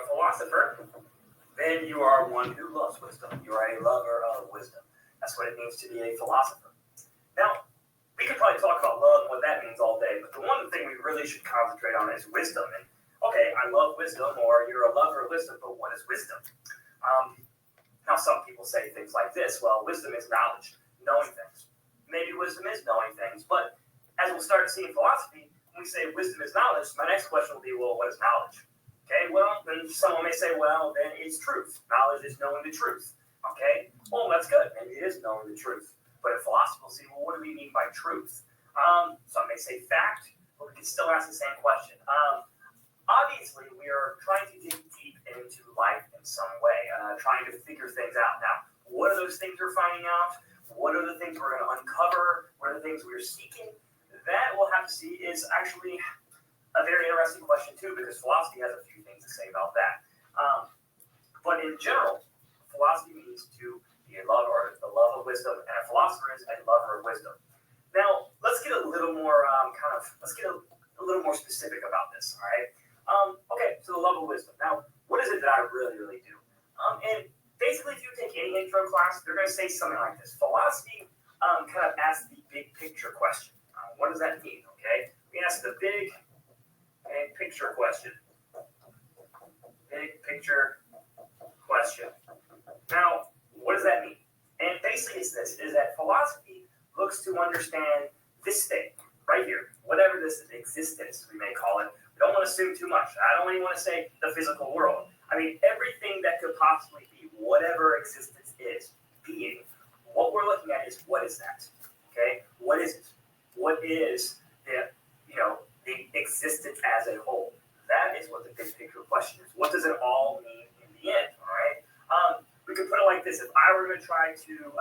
a philosopher, then you are one who loves wisdom. You are a lover of wisdom. That's what it means to be a philosopher. Now, we could probably talk about love and what that means all day, but the one thing we really should concentrate on is wisdom. And okay, I love wisdom, or you're a lover of wisdom, but what is wisdom? Now, some people say things like this. Well, wisdom is knowledge, knowing things. Maybe wisdom is knowing things, but as we'll start to see in philosophy, when we say wisdom is knowledge, my next question will be, well, what is knowledge? Okay, well, then someone may say, well, then it's truth. Knowledge is knowing the truth. Okay, well, that's good. Maybe it is knowing the truth. But in philosophy, we'll see, well, what do we mean by truth? Some may say fact, but we can still ask the same question. Obviously, we are trying to dig deep into life in some way, trying to figure things out. Now, what are those things we're finding out? What are the things we're going to uncover? What are the things we're seeking? That we'll have to see is actually a very interesting question, too, because philosophy has a few things to say about that. But in general, philosophy means to be a lover, the love of wisdom, and a philosopher is a lover of wisdom. Now, let's get a little more let's get a little more specific about this, all right? Okay, so the love of wisdom. Now, what is it that I really, really do? And basically, if you take any intro class, they're going to say something like this. Philosophy kind of asks the big picture question. What does that mean, okay? We ask the big picture question. Big picture question. Now, what does that mean? And basically it's this, is that philosophy looks to understand this thing right here, whatever this existence we may call it. We don't want to assume too much. I don't even want to say the physical world. I mean, everything that could possibly be, whatever existence is, being, what we're looking at is, what is that? Okay? What is it? What is the existence as a whole? That is what the big picture question is. What does it all mean in the end? All right. We could put it like this. If I were going to try to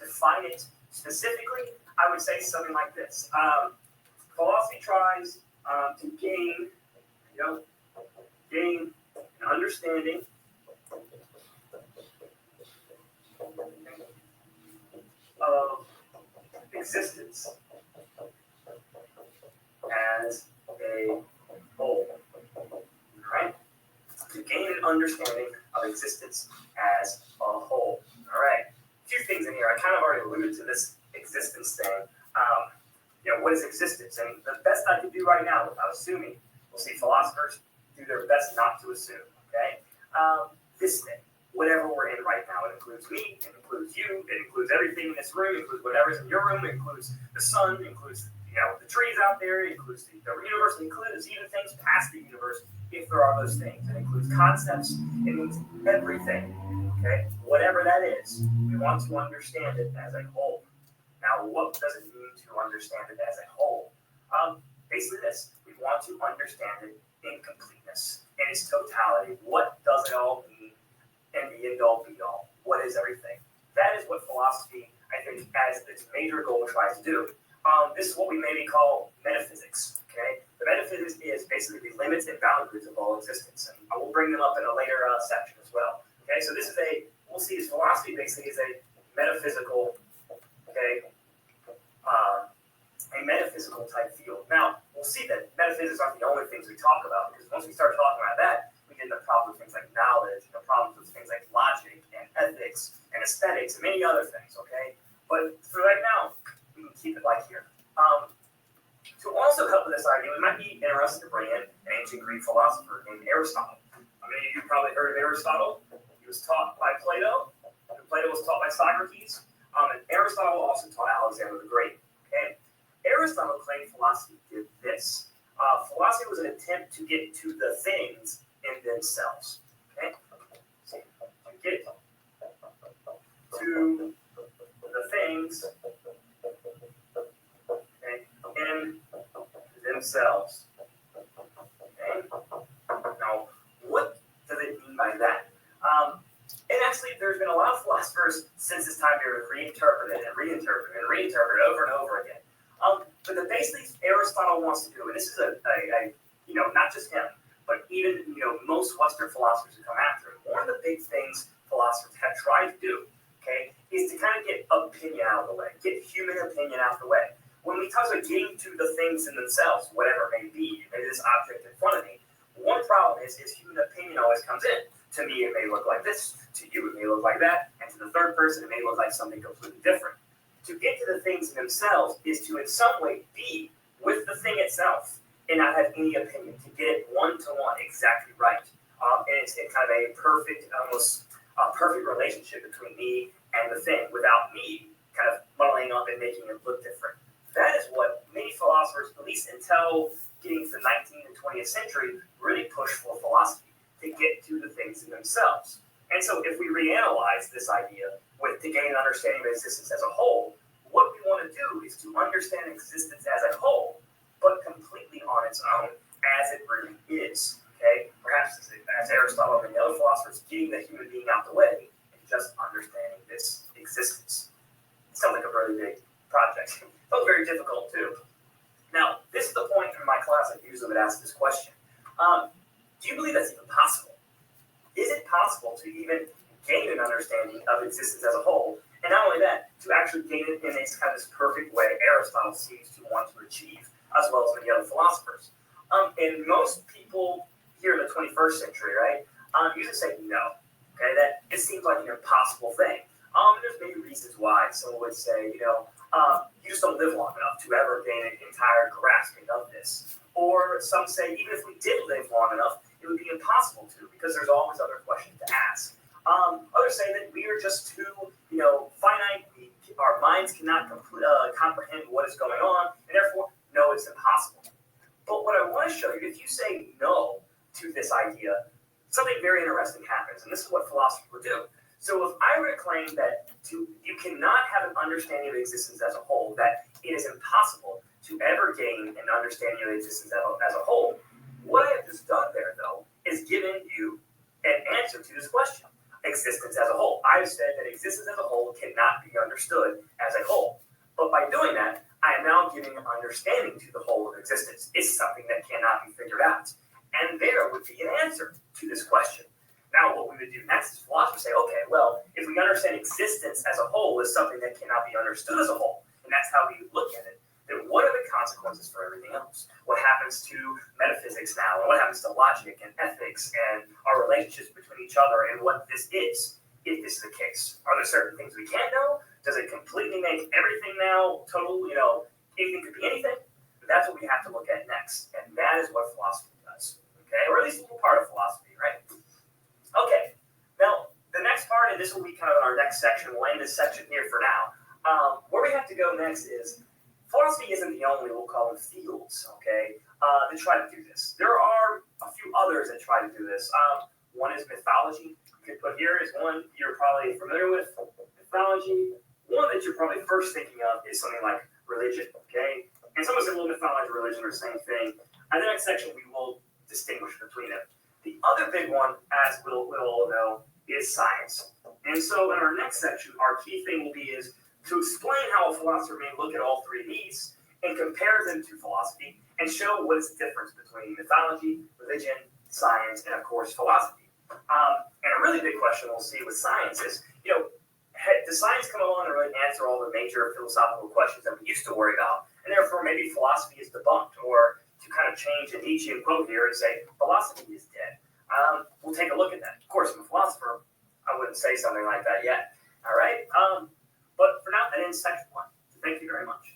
define it specifically, I would say something like this. Philosophy tries to gain an understanding of existence as a whole, right? To gain an understanding of existence as a whole. All right. A few things in here. I kind of already alluded to this existence thing. What is existence? And the best I can do right now, without assuming, we'll see philosophers do their best not to assume. Okay. This thing, whatever we're in right now, it includes me, it includes you, it includes everything in this room, it includes whatever's in your room, it includes the sun, it includes the trees out there, it includes the universe, it includes even things past the universe, if there are those things. It includes concepts, it means everything. Okay, whatever that is, we want to understand it as a whole. Now, what does it mean to understand it as a whole? Basically this, we want to understand it in completeness, in its totality. What does it all mean? And the end all be all. What is everything? That is what philosophy, I think, as its major goal tries to do. This is what we maybe call metaphysics. Okay, the metaphysics is basically the limits and boundaries of all existence, and I will bring them up in a later section as well. Okay, so this is we'll see this philosophy basically is a metaphysical, a metaphysical type field. Now, we'll see that metaphysics aren't the only things we talk about, because once we start talking about that, we get into problems with things like knowledge, the problems with things like logic and ethics and aesthetics and many other things, okay? But for right now, we can keep it like here. To also help with this idea, we might be interested to bring in an ancient Greek philosopher named Aristotle. Many of you probably heard of Aristotle. He was taught by Plato. Plato was taught by Socrates. And Aristotle also taught Alexander the Great. Okay? Aristotle claimed philosophy did this. Philosophy was an attempt to get to the things in themselves. Okay? So, to get to the things in themselves. Okay? Now, what does it mean by that? And actually, there's been a lot of philosophers since this time period reinterpreted and reinterpreted and reinterpreted over and over again. But the basically Aristotle wants to do, and this is not just him, but even most Western philosophers who come after him. One of the big things philosophers have tried to do, okay, is to kind of get opinion out of the way, get human opinion out of the way. When we talk about getting to the things in themselves, whatever it may be, maybe this object in front of me, one of problem is human opinion always comes in. To me, it may look like this. To you, it may look like that. And to the third person, it may look like something completely different. To get to the things themselves is to, in some way, be with the thing itself and not have any opinion, to get it one-to-one exactly right. And it's kind of a perfect, almost perfect relationship between me and the thing without me kind of muddling up and making it look different. That is what many philosophers, at least until getting to the 19th and 20th century, really pushed for philosophy, to get to the things in themselves. And so if we reanalyze this idea to gain an understanding of existence as a whole, what we want to do is to understand existence as a whole, but completely on its own, as it really is. Okay? Perhaps as Aristotle and the other philosophers, getting the human being out the way and just understanding this existence. It sounds like a really big project. It felt very difficult too. Now, this is the point in my class I usually would ask this question. Do you believe that's even possible? Is it possible to even gain an understanding of existence as a whole? And not only that, to actually gain it in this kind of this perfect way Aristotle seems to want to achieve, as well as many other philosophers. And most people here in the 21st century, right, usually say no. Okay, that it seems like an impossible thing. There's many reasons why. Someone would say, you just don't live long enough to ever gain an entire grasping of this. Or some say, even if we did live long enough, it would be impossible to, because there's always other questions to ask. Others say that we are just too, finite. Our minds cannot comprehend what is going on, and therefore, no, it's impossible. But what I want to show you, if you say no to this idea, something very interesting happens, and this is what philosophers would do. So if I were to claim that you cannot have an understanding of existence as a whole, that it is impossible to ever gain an understanding of existence as a whole, what I have just done there, though, is given you an answer to this question. Existence as a whole. I've said that existence as a whole cannot be understood as a whole. But by doing that, I am now giving an understanding to the whole of existence. It's something that cannot be figured out. And there would be an answer to this question. Now, what we would do next is philosophers say, okay, well, if we understand existence as a whole as something that cannot be understood as a whole, and that's how we look at it, then what are the consequences for everything else? What happens to metaphysics now? And what happens to logic and ethics and our relationships between each other and what this is, if this is the case? Are there certain things we can't know? Does it completely make everything now total, anything could be anything? But that's what we have to look at next. And that is what philosophy does. Okay? Or at least a little part of philosophy, right? Okay. Now, the next part, and this will be kind of our next section, we'll end this section here for now. Where we have to go next is philosophy isn't the only, we'll call them fields, okay, that try to do this. There are a few others that try to do this. One is mythology. You could put here is one you're probably familiar with, mythology. One that you're probably first thinking of is something like religion, okay? And some of us say, well, mythology and religion are the same thing. In the next section, we will distinguish between them. The other big one, as we'll all know, is science. And so in our next section, our key thing will be is to explain how a philosopher may look at all three of these and compare them to philosophy and show what is the difference between mythology, religion, science, and of course philosophy. And a really big question we'll see with science is, does science come along and really answer all the major philosophical questions that we used to worry about? And therefore maybe philosophy is debunked, or to kind of change a Nietzschean quote here and say philosophy is dead. We'll take a look at that. Of course, I'm a philosopher. I wouldn't say something like that yet. All right. But for now, that ends section 1. Thank you very much.